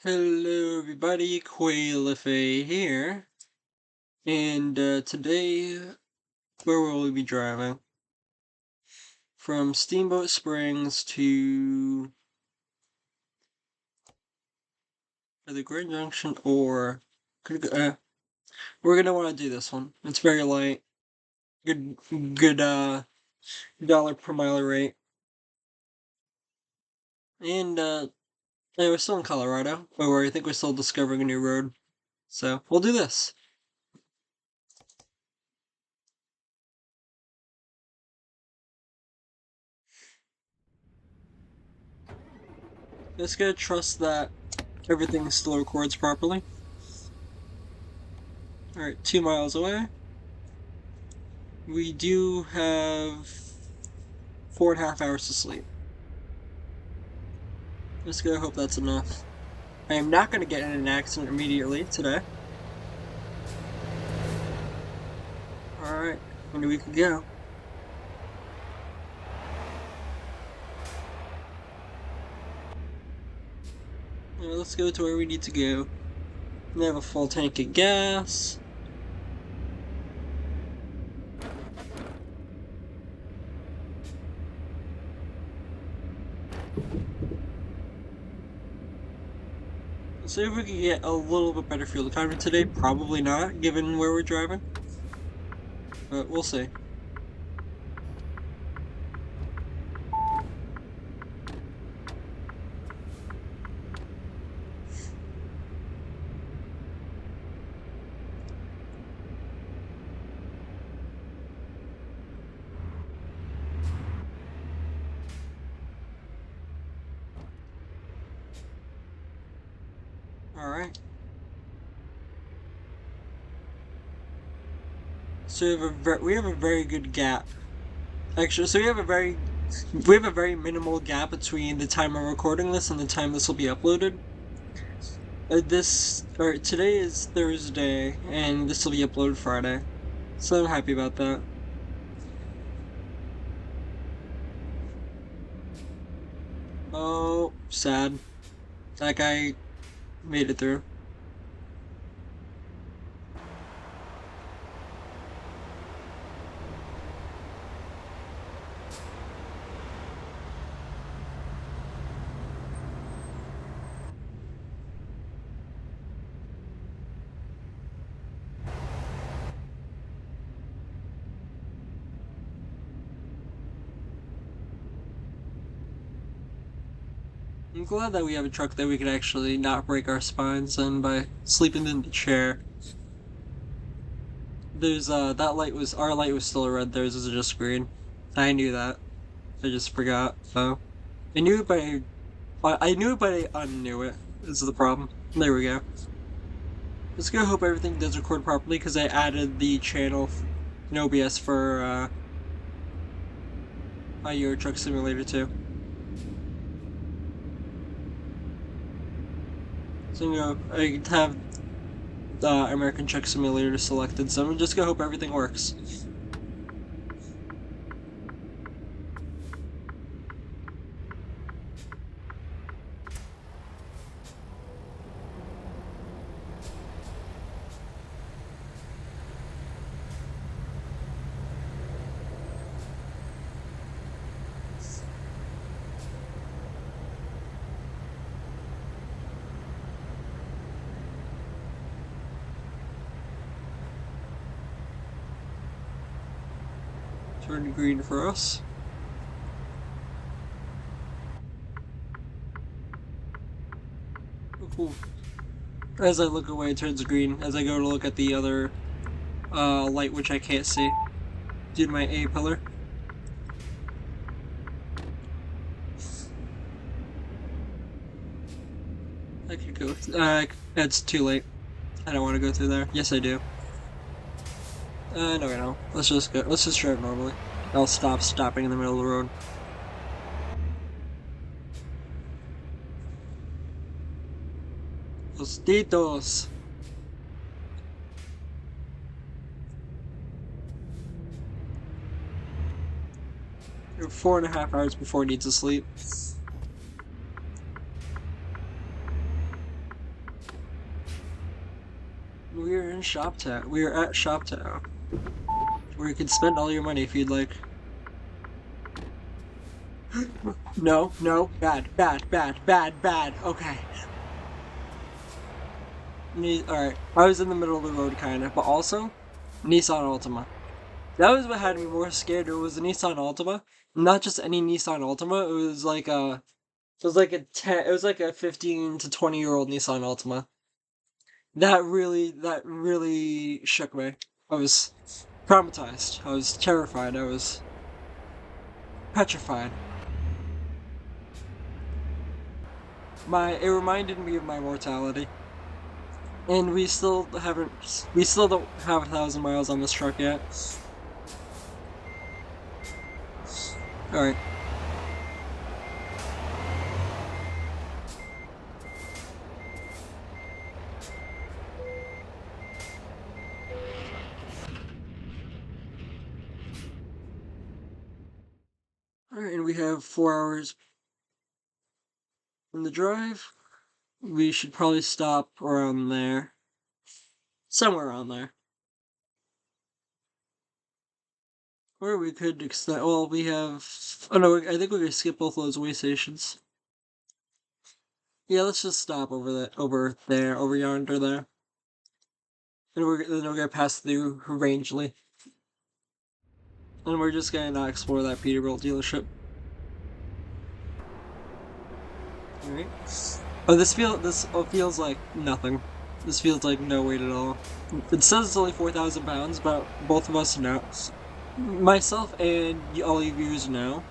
Hello everybody, Quailife here, and today, where will we be driving? From Steamboat Springs to the Grand Junction, or we're gonna want to do this one. It's very light, good dollar per mile rate, and yeah, we're still in Colorado, but I think we're still discovering a new road, so we'll do this. Just gotta trust that everything still records properly. Alright, 2 miles away. We do have 4.5 hours to sleep. Just gonna hope that's enough. I am not gonna get in an accident immediately today. Alright, when we could go. Let's go to where we need to go. We have a full tank of gas. Let's see if we can get a little bit better fuel economy today. Probably not, given where we're driving. But we'll see. Alright. So we have a very good gap. Actually, so we have a very minimal gap between the time I'm recording this and the time this will be uploaded. Today is Thursday, and this will be uploaded Friday. So I'm happy about that. Oh, sad. That guy made it through. I'm glad that we have a truck that we can actually not break our spines in by sleeping in the chair. There's our light was still red, theirs was just green. I knew that. I just forgot, so. I knew it, but I knew it, but I unknew it. This is the problem. There we go. Just gonna hope everything does record properly, because I added the channel in OBS for Euro Truck Simulator 2. So, I have American Truck Simulator selected, so I'm just gonna hope everything works. Turn green for us. Ooh. As I look away, it turns green. As I go to look at the other light, which I can't see due to my A pillar. I could go. It's too late. I don't want to go through there. Yes, I do. No, I don't. Let's just go. Let's just drive normally. I'll stop stopping in the middle of the road. Los Titos. We're 4.5 hours before he needs to sleep. We're in Shoptown. We're at Shoptown, where you can spend all your money if you'd like. No, no, bad, bad, bad, bad, bad. Okay. Alright, I was in the middle of the road kinda, but also, Nissan Altima. That was what had me more scared. It was a Nissan Altima. Not just any Nissan Altima, it was like a 15 to 20-year-old Nissan Altima. That really shook me. I was traumatized. I was terrified. I was petrified. It reminded me of my mortality. And we still don't have 1,000 miles on this truck yet. Alright. Alright, and we have 4 hours in the drive. We should probably stop around there. Somewhere around there. Or we could extend. Well, we have. Oh no, I think we could skip both of those way stations. Yeah, let's just stop over yonder there. And then we're gonna pass through Rangeley. And we're just gonna not explore that Peterbilt dealership. Alright. Oh, this feels like nothing. This feels like no weight at all. It says it's only 4,000 pounds, but both of us know, myself and all you viewers know,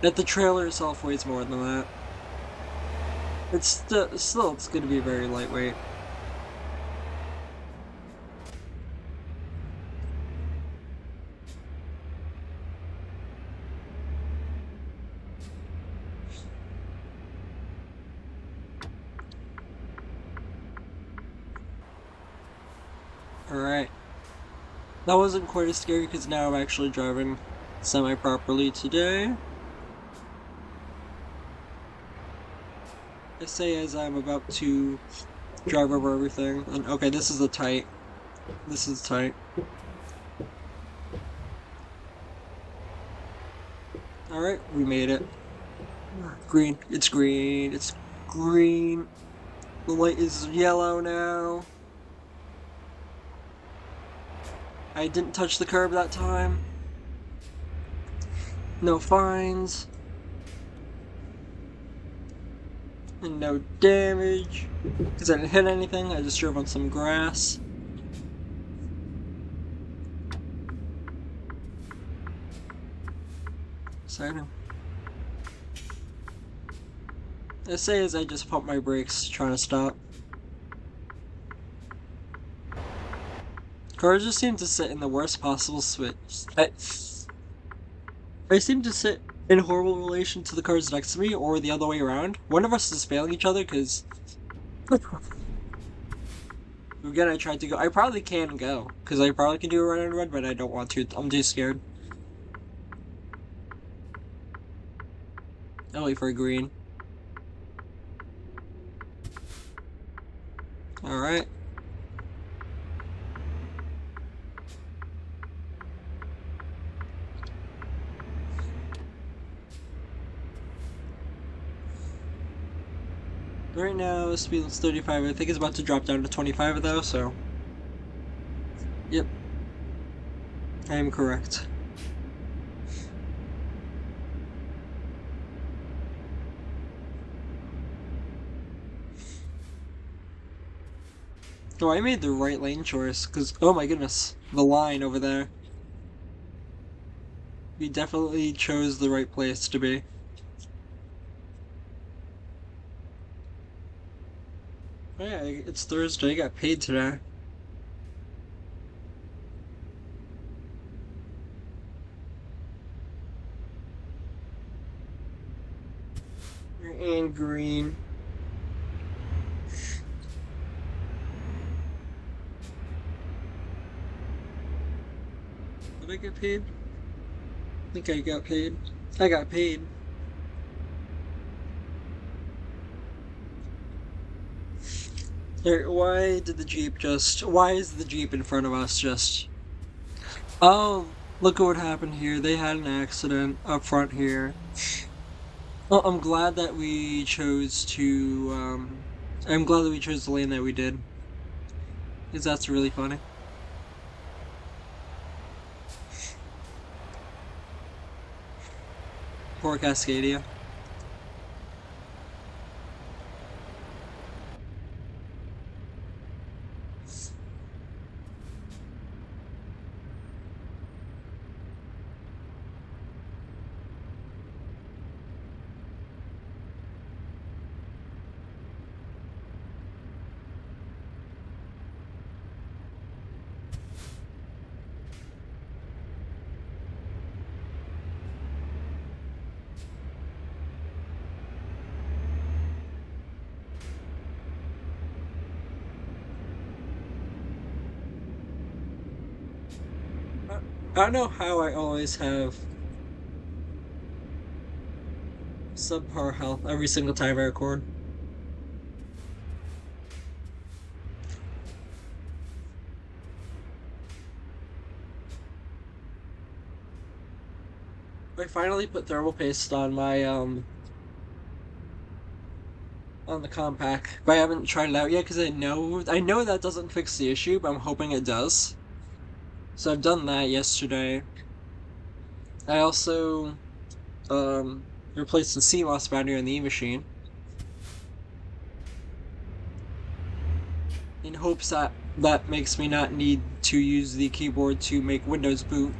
that the trailer itself weighs more than that. It's gonna be very lightweight. Alright. That wasn't quite as scary because now I'm actually driving semi-properly today. I say as I'm about to drive over everything. And okay, this is tight. This is tight. Alright, we made it. Green. It's green. It's green. The light is yellow now. I didn't touch the curb that time. No fines. And no damage. Because I didn't hit anything, I just drove on some grass. Exciting. I say as I just pump my brakes, trying to stop. Cars just seem to sit in the worst possible switch. I seem to sit in horrible relation to the cars next to me, or the other way around. One of us is failing each other, because... Again, I tried to go. I probably can go, because I probably can do a run and run, but I don't want to. I'm too scared. I'll wait for a green. Alright. Right now, the speed is 35. I think it's about to drop down to 25 though, so... Yep. I am correct. Oh, I made the right lane choice, because, oh my goodness, the line over there. We definitely chose the right place to be. Oh yeah, it's Thursday, I got paid today. And green. Did I get paid? I think I got paid. I got paid. Why did the Jeep just... Why is the Jeep in front of us just... Oh, look at what happened here. They had an accident up front here. Well, I'm glad that we chose to, I'm glad that we chose the lane that we did. Because that's really funny. Poor Cascadia. I don't know how I always have subpar health every single time I record. I finally put thermal paste on my, on the compact, but I haven't tried it out yet because I know that doesn't fix the issue, but I'm hoping it does. So I've done that yesterday. I also, replaced the CMOS battery on the E-machine. In hopes that that makes me not need to use the keyboard to make Windows boot.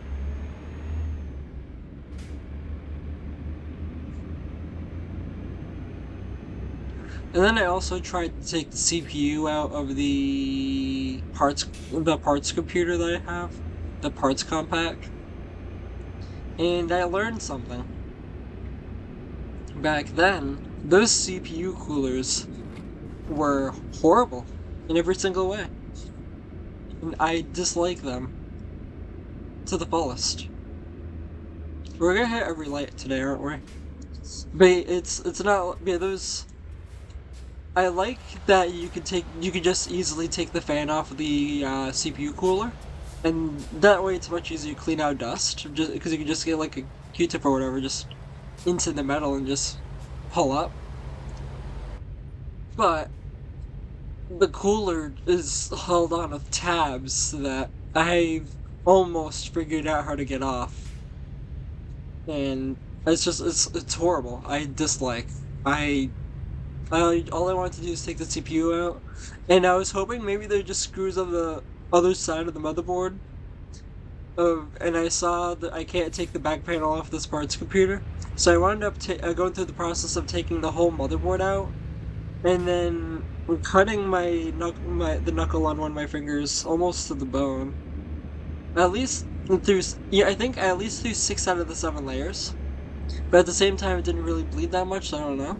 And then I also tried to take the CPU out of the parts computer that I have, the parts compact, and I learned something. Back then, those CPU coolers were horrible in every single way, and I dislike them to the fullest. We're gonna hit every light today, aren't we? But it's not, yeah, those. I like that you could just easily take the fan off of the CPU cooler, and that way it's much easier to clean out dust, just because you can just get like a Q-tip or whatever, just into the metal and just pull up. But the cooler is held on with tabs that I've almost figured out how to get off, and it's horrible. I dislike. All I wanted to do is take the CPU out, and I was hoping maybe they're just screws on the other side of the motherboard. And I saw that I can't take the back panel off this parts computer, so I wound up going through the process of taking the whole motherboard out, and then cutting the knuckle on one of my fingers almost to the bone. At least I think at least through 6 out of the 7 layers, but at the same time it didn't really bleed that much, so I don't know.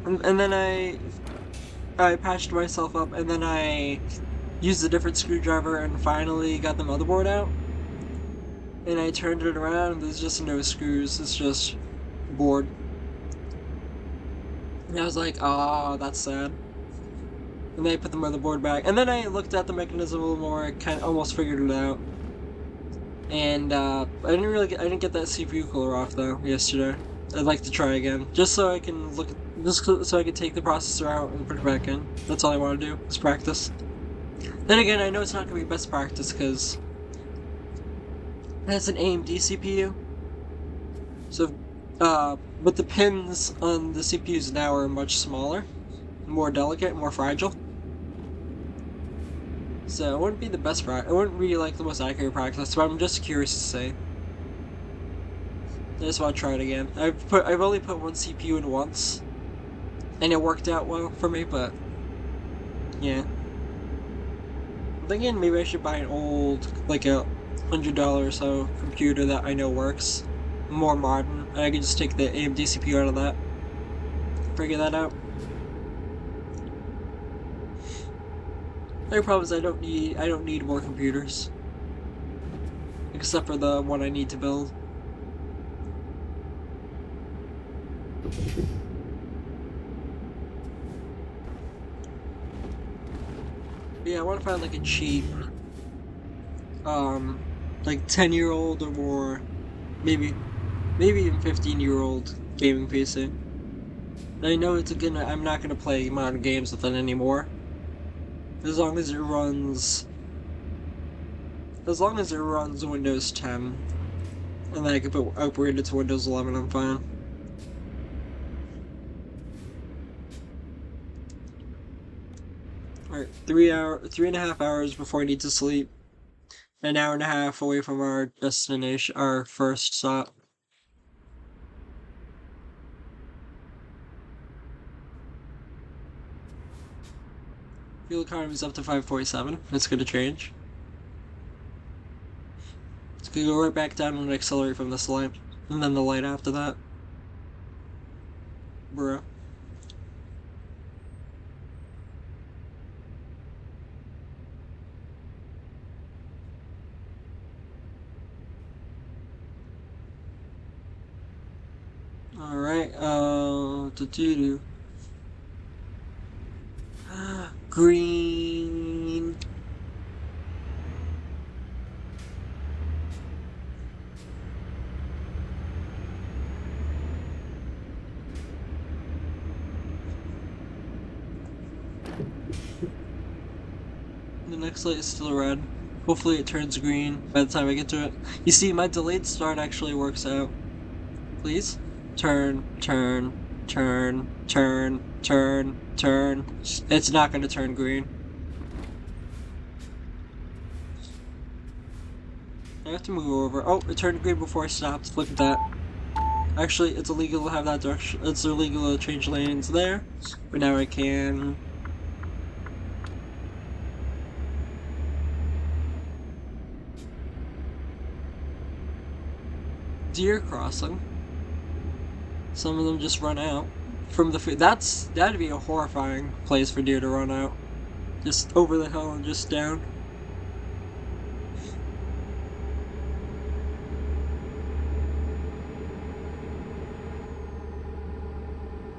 And then I patched myself up, and then I used a different screwdriver and finally got the motherboard out. And I turned it around, and there's just no screws, it's just board. And I was like, oh, that's sad. And then I put the motherboard back, and then I looked at the mechanism a little more, I kind of almost figured it out. And I didn't get that CPU cooler off though yesterday. I'd like to try again, just so I can so I can take the processor out and put it back in. That's all I want to do, is practice. Then again, I know it's not going to be best practice, because that's an AMD CPU. So, but the pins on the CPUs now are much smaller, more delicate, more fragile. So it wouldn't be the best practice. It wouldn't be like the most accurate practice, but I'm just curious to see. I just want to try it again. I've only put one CPU in once, and it worked out well for me, but yeah. I'm thinking maybe I should buy an old, like a $100 or so computer that I know works, more modern, and I can just take the AMD CPU out of that. Figure that out. The only problem is I don't need more computers, except for the one I need to build. Yeah, I want to find like a cheap, like 10-year-old or more, maybe even 15-year-old gaming PC. I know I'm not gonna play modern games with it anymore. As long as it runs, Windows 10, and then I can upgrade it to Windows 11, I'm fine. Alright, 3.5 hours before I need to sleep. An hour and a half away from our destination, our first stop. Fuel economy is up to 547. It's gonna change. It's gonna go right back down and accelerate from this light. And then the light after that. Bruh. Alright, do. Green. The next light is still red. Hopefully it turns green by the time I get to it. You see, my delayed start actually works out. Please? Turn, turn, turn, turn, turn, turn. It's not gonna turn green. I have to move over. Oh, it turned green before I stopped. Look at that. Actually, it's illegal to have that direction. It's illegal to change lanes there. But now I can. Deer crossing. Some of them just run out from the food. That'd be a horrifying place for deer to run out. Just over the hill and just down.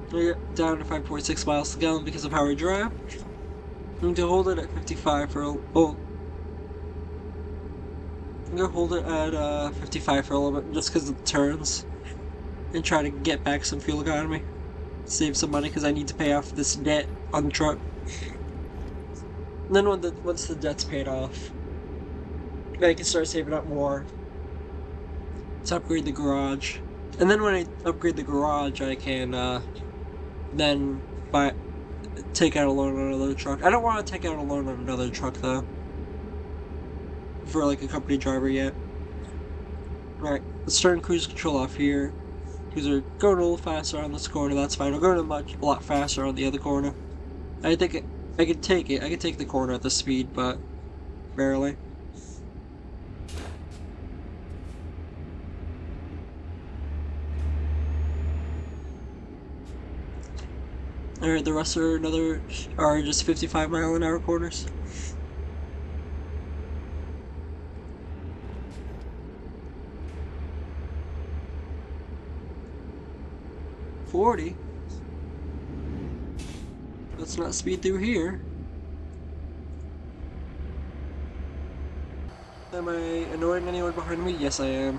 I get down to 5.6 miles per gallon because of how I drive. I'm going to hold it at 55 for I'm gonna hold it at 55 for a little bit just because of the turns. And try to get back some fuel economy. Save some money because I need to pay off this debt on the truck. And then once the debt's paid off, I can start saving up more to upgrade the garage. And then when I upgrade the garage, I can then take out a loan on another truck. I don't want to take out a loan on another truck though, for like a company driver yet. Alright, let's turn cruise control off here. Because we're going a little faster on this corner, that's fine. We're going a lot faster on the other corner. I think I can take it. I can take the corner at the speed, but barely. Alright, the rest are just 55-mile-an-hour corners. $40? Let's not speed through here. Am I annoying anyone behind me? Yes, I am.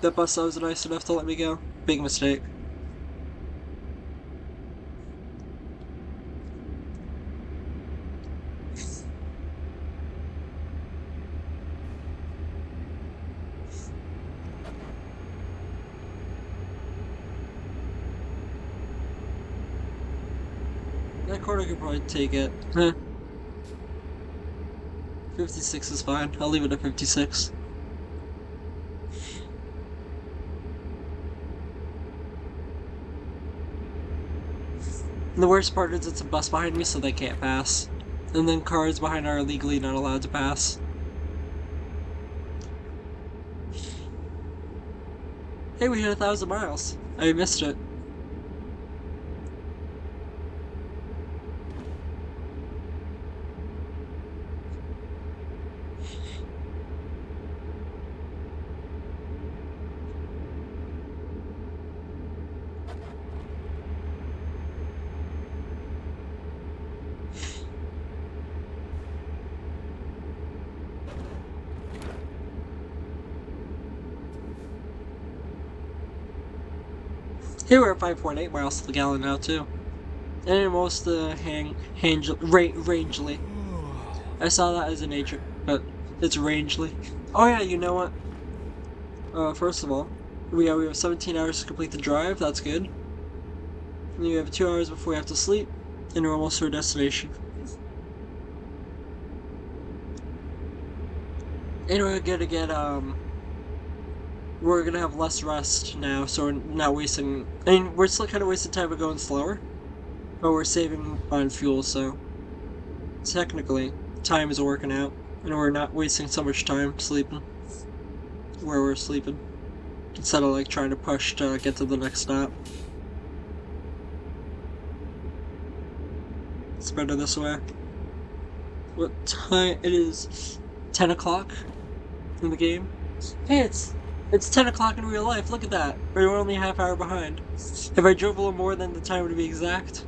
That bus stop was nice enough to let me go. Big mistake. That corner could probably take it. 56 is fine. I'll leave it at 56. And the worst part is it's a bus behind me, so they can't pass. And then cars behind are legally not allowed to pass. Hey, we hit 1,000 miles. I missed it. They were at 5.8 miles to the gallon now too. And most Rangely. I saw that as a nature, but it's Rangely. Oh yeah, you know what? First of all, we have 17 hours to complete the drive. That's good. And you have 2 hours before we have to sleep, and we're almost to our destination. And we're gonna have less rest now, so we're not wasting. I mean, we're still kind of wasting time by going slower, but we're saving on fuel, so technically time is working out, and we're not wasting so much time sleeping where we're sleeping instead of like trying to push to get to the next stop. It's better this way. What time? It is 10 o'clock in the game. Hey, it's 10 o'clock in real life. Look at that. We're only a half hour behind. If I drove a little more than the time to be exact.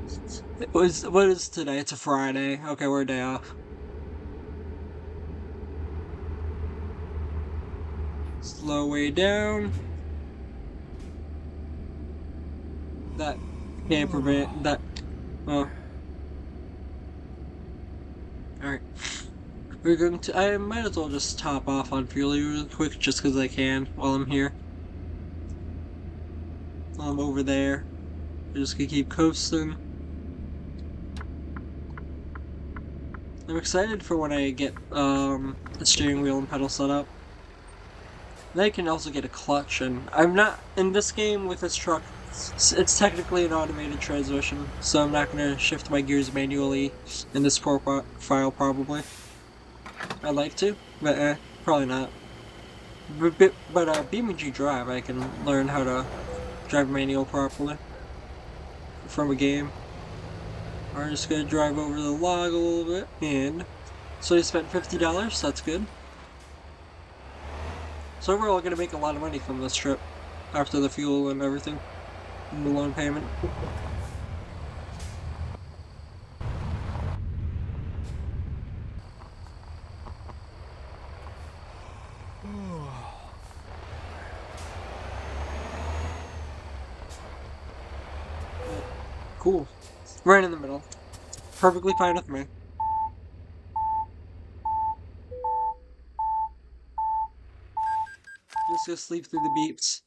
What is today? It's a Friday. Okay, we're a day off. Slow way down. That can't prevent that. Oh. Alright. We're going to. I might as well just top off on fuel really quick just because I can while I'm here. While I'm over there. I'm just gonna keep coasting. I'm excited for when I get the steering wheel and pedal set up. And I can also get a clutch, and I'm not in this game with this truck. It's technically an automated transmission, so I'm not gonna shift my gears manually in this profile probably. I'd like to, but probably not. But BMG Drive, I can learn how to drive manual properly from a game. I'm just gonna drive over the log a little bit, and so I spent $50. That's good. So overall, I'm gonna make a lot of money from this trip after the fuel and everything, and the loan payment. Cool. Right in the middle. Perfectly fine with me. Just go sleep through the beeps.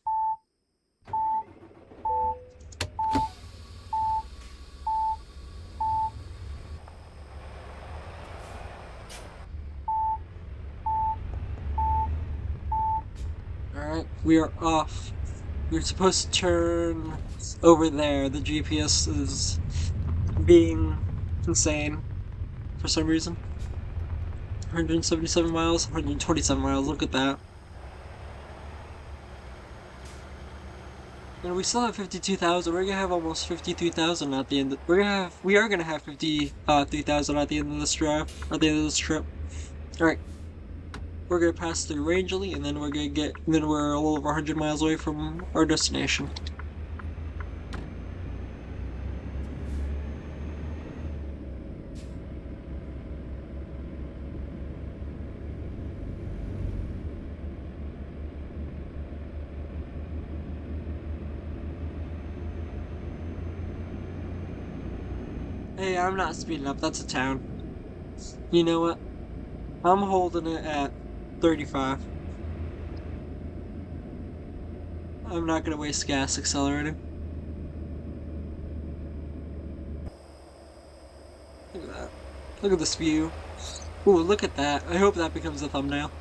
Alright, we are off. We're supposed to turn over there. The GPS is being insane for some reason. 177 miles, 127 miles, look at that. And we still have 52,000. We're gonna have almost 53,000 at the end. We are gonna have 53,000 at the end of this drive, at the end of this trip. Alright. We're gonna pass through Rangeley, and then we're a little over 100 miles away from our destination. Hey, I'm not speeding up, that's a town. You know what? I'm holding it at 35. I'm not gonna waste gas accelerating. Look at that. Look at this view. Ooh, look at that. I hope that becomes a thumbnail.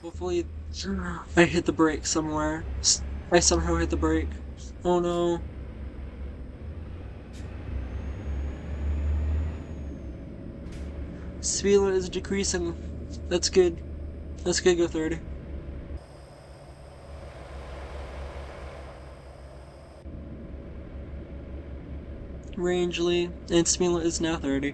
Hopefully, I hit the brake somewhere. I somehow hit the brake. Oh no. Speed limit is decreasing. That's good. That's good, go 30. Rangeley, and speed limit is now 30.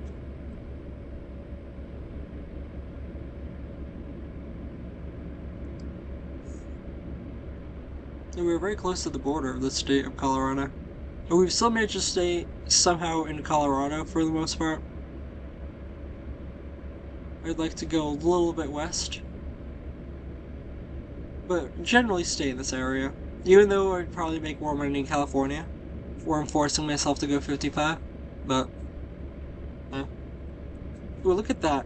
And we're very close to the border of the state of Colorado. But we've still managed to stay somehow in Colorado for the most part. I'd like to go a little bit west, but generally stay in this area. Even though I'd probably make more money in California, where I'm forcing myself to go 55. But, well, look at that.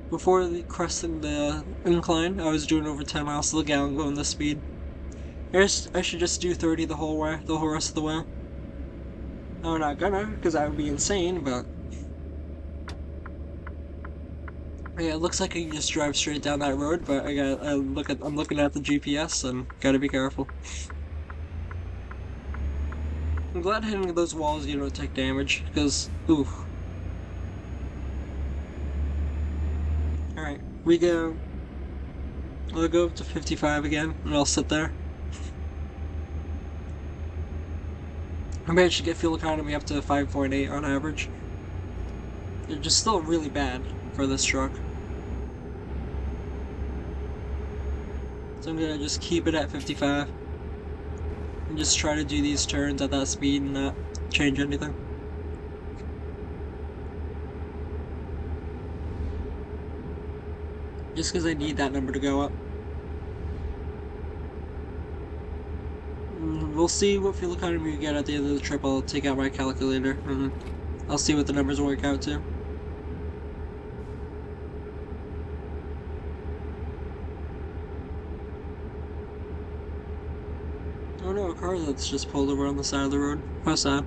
Before cresting the incline, I was doing over 10 miles to the gallon going this speed. I should just do 30 the whole rest of the way. I'm not gonna, because that would be insane, but... Yeah, it looks like I can just drive straight down that road, but I'm looking at the GPS and gotta be careful. I'm glad hitting those walls you don't take damage, because, oof. Alright, I'll go up to 55 again, and I'll sit there. I managed to get fuel economy up to 5.8 on average. They're just still really bad for this truck. So I'm gonna just keep it at 55. And just try to do these turns at that speed and not change anything. Just because I need that number to go up. We'll see what fuel economy we get at the end of the trip. I'll take out my calculator and I'll see what the numbers work out to. Oh no, a car that's just pulled over on the side of the road. How sad.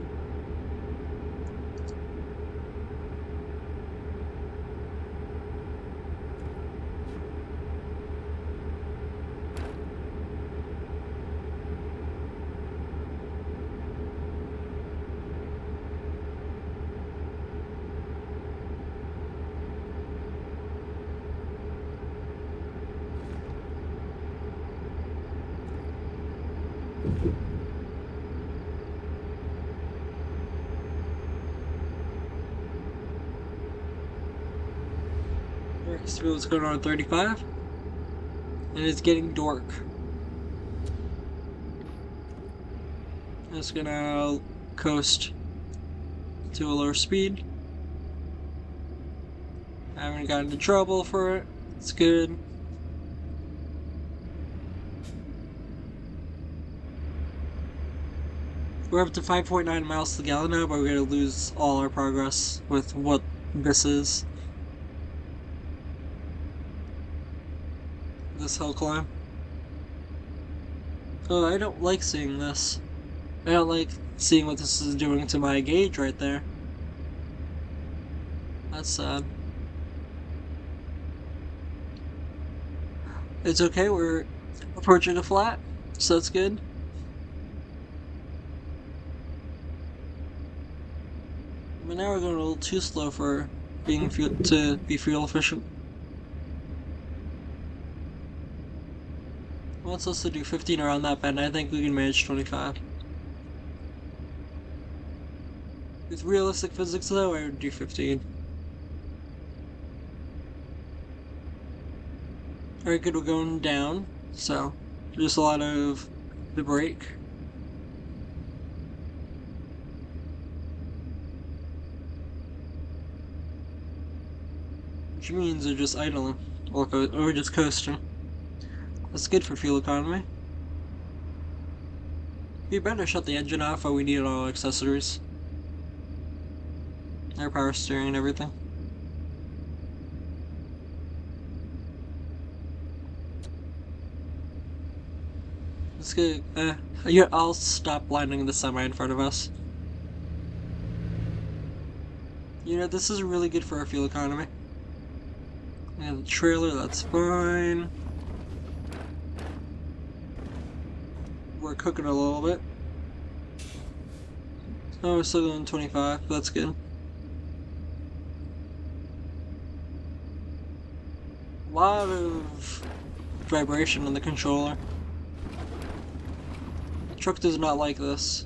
Alright, so what's going on at 35? And it's getting dark. I'm just gonna coast to a lower speed. I haven't gotten into trouble for it. It's good. We're up to 5.9 miles to the gallon now, but we're gonna lose all our progress with what this is. This hill climb. Oh, I don't like seeing this. I don't like seeing what this is doing to my gauge right there. That's sad. It's okay, we're approaching a flat, so that's good. But now we're going a little too slow for being to be fuel efficient. Wants us to do 15 around that bend. I think we can manage 25. With realistic physics though, I would do 15. Alright, good, we're going down, so just a lot of the brake. Which means they're just idling, or just coasting. That's good for fuel economy. We better shut the engine off, but we need all accessories. Air power steering and everything. Let's get, yeah, I'll stop blinding the semi in front of us. You know, this is really good for our fuel economy. And the trailer, that's fine. We're cooking a little bit. Oh, we're still going 25, that's good. A lot of vibration on the controller. The truck does not like this.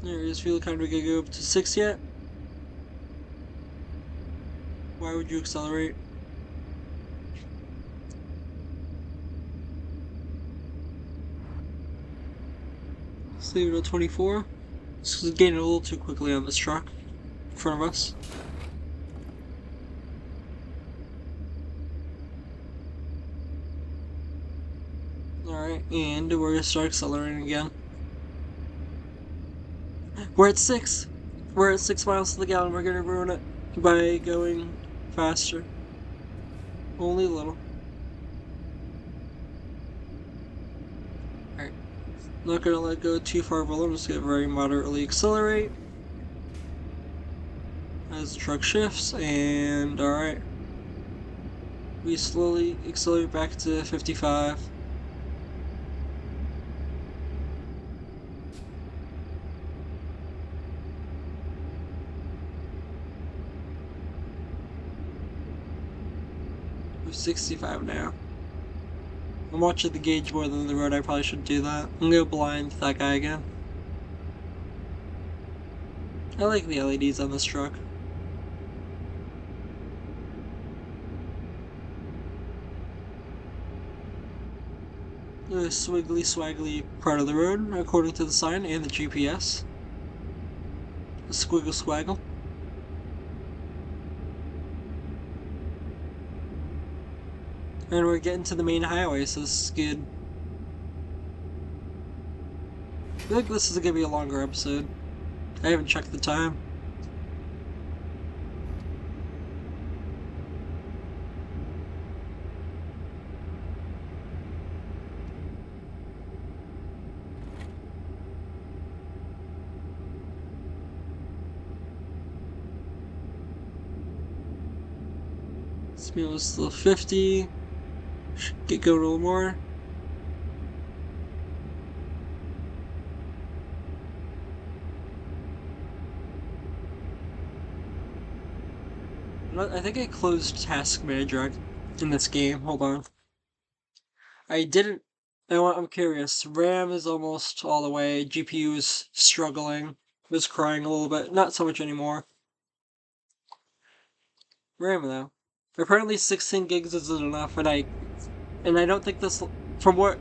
There is fuel economy gonna go up to 6 yet? Why would you accelerate? Let's leave it at 24. This is getting a little too quickly on this truck in front of us. Alright, and we're gonna start accelerating again. We're at 6! We're at 6 miles to the gallon. We're gonna ruin it by going faster. Only a little. Alright. Not gonna let go too far below. I'm just gonna very moderately accelerate as the truck shifts, and alright. We slowly accelerate back to 55. We're 65 now. I'm watching the gauge more than the road. I probably shouldn't do that. I'm gonna go blind that guy again. I like the LEDs on this truck. The swiggly swaggly part of the road, according to the sign and the GPS. The squiggle swaggle. And we're getting to the main highway, so this is good. I think this is gonna be a longer episode. I haven't checked the time. Speed was still 50. Should get going a little more. I think I closed Task Manager in this game. Hold on. I didn't. I'm curious. RAM is almost all the way. GPU is struggling. Was crying a little bit. Not so much anymore. RAM though. Apparently 16 gigs isn't enough, and I don't think this, from what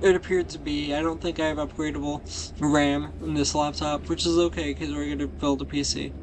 it appeared to be, I don't think I have upgradable RAM in this laptop, which is okay because we're going to build a PC.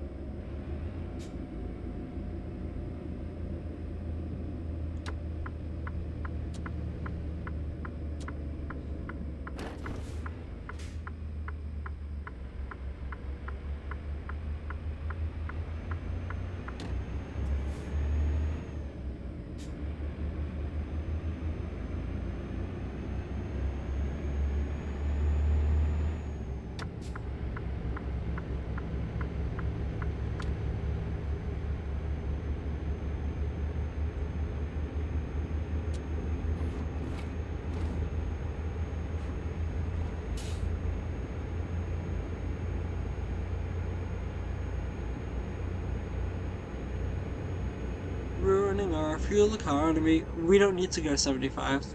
Ruining our fuel economy. We don't need to go 75.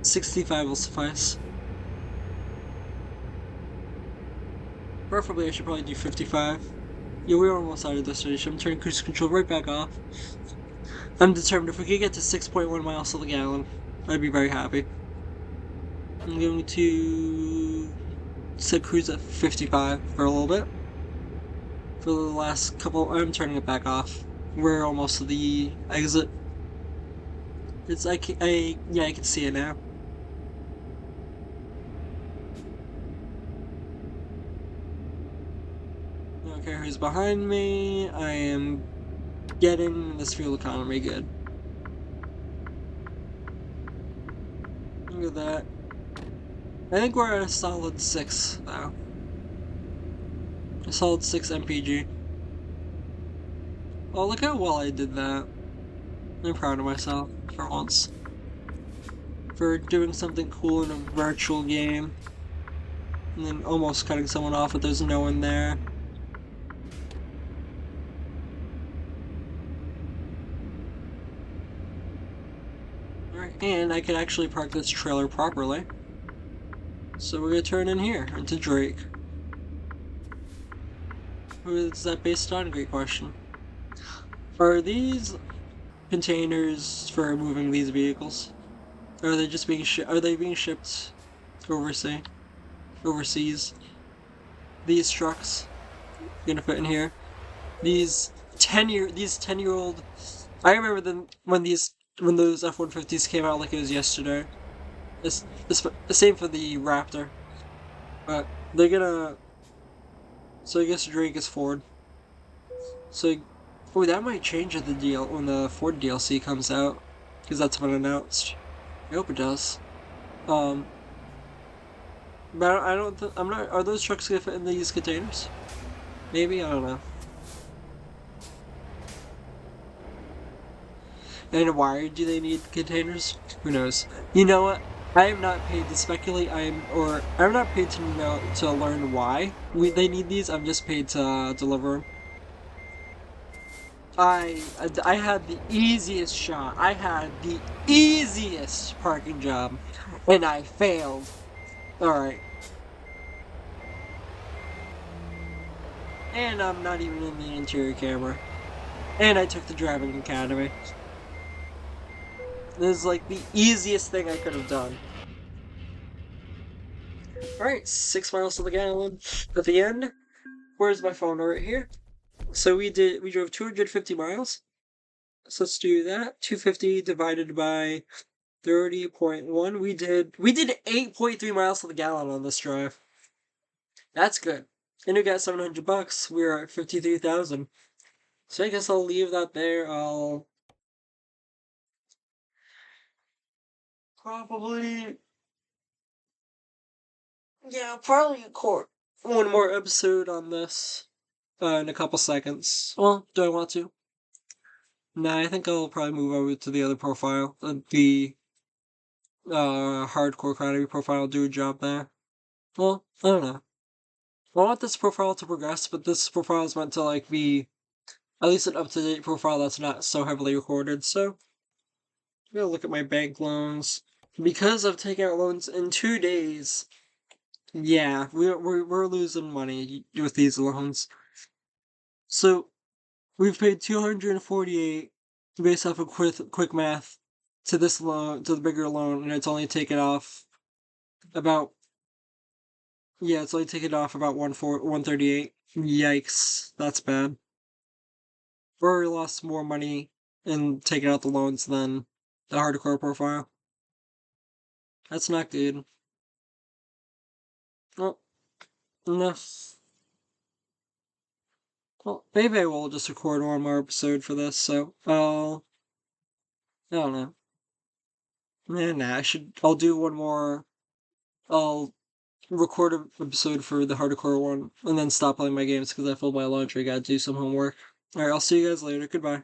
65 will suffice. Preferably I should probably do 55. Yeah, we're almost out of the destination. I'm turning cruise control right back off. I'm determined if we could get to 6.1 miles to the gallon, I'd be very happy. I'm going to set cruise at 55 for a little bit. For the last couple, I'm turning it back off. We're almost to the exit. I can see it now. Okay, who's behind me? I am getting this fuel economy good. Look at that. I think we're at a solid 6 now. A solid 6 MPG. Oh, look how well I did that. I'm proud of myself for once. For doing something cool in a virtual game. And then almost cutting someone off if there's no one there. Alright, and I can actually park this trailer properly. So we're gonna turn in here, into Drake. Who is that based on? Great question. Are these containers for moving these vehicles? Or are they just being are they being shipped overseas? These trucks gonna fit in here. These 10-year-old. I remember them when those F-150s came out like it was yesterday. It's the same for the Raptor, but they're gonna. So I guess Drake is Ford. So, oh, that might change at the deal when the Ford DLC comes out, because that's been announced. I hope it does. Um, but I don't. I'm not. Are those trucks gonna fit in these containers? Maybe, I don't know. And why do they need containers? Who knows? You know what? I am not paid to speculate. I'm not paid to learn why they need these. I'm just paid to deliver them. I had the easiest shot. I had the easiest parking job, and I failed. All right, and I'm not even in the interior camera. And I took the driving academy. This is like the easiest thing I could have done. Alright, 6 miles to the gallon. At the end, where's my phone? Right here. So we drove 250 miles. So let's do that. 250 divided by 30.1. We did 8.3 miles to the gallon on this drive. That's good. And we got $700. We're at 53,000. So I guess I'll leave that there. I'll probably, yeah, probably record one more episode on this in a couple seconds. Well, do I want to? Nah, I think I'll probably move over to the other profile. The hardcore economy profile, do a job there. Well, I don't know. I want this profile to progress, but this profile is meant to like be at least an up-to-date profile that's not so heavily recorded. So I'm gonna look at my bank loans. Because I've taken out loans in 2 days, yeah, we're losing money with these loans. So we've paid 248 based off of quick math to this loan, to the bigger loan, and it's only taken off about, yeah, it's only taken off about 138. Yikes, that's bad. We already lost more money in taking out the loans than the hardcore profile. That's not good. Well, enough. Well, maybe I will just record one more episode for this, so I don't know. Nah, I'll do one more, I'll record an episode for the hardcore one, and then stop playing my games because I filled my laundry, gotta do some homework. Alright, I'll see you guys later, goodbye.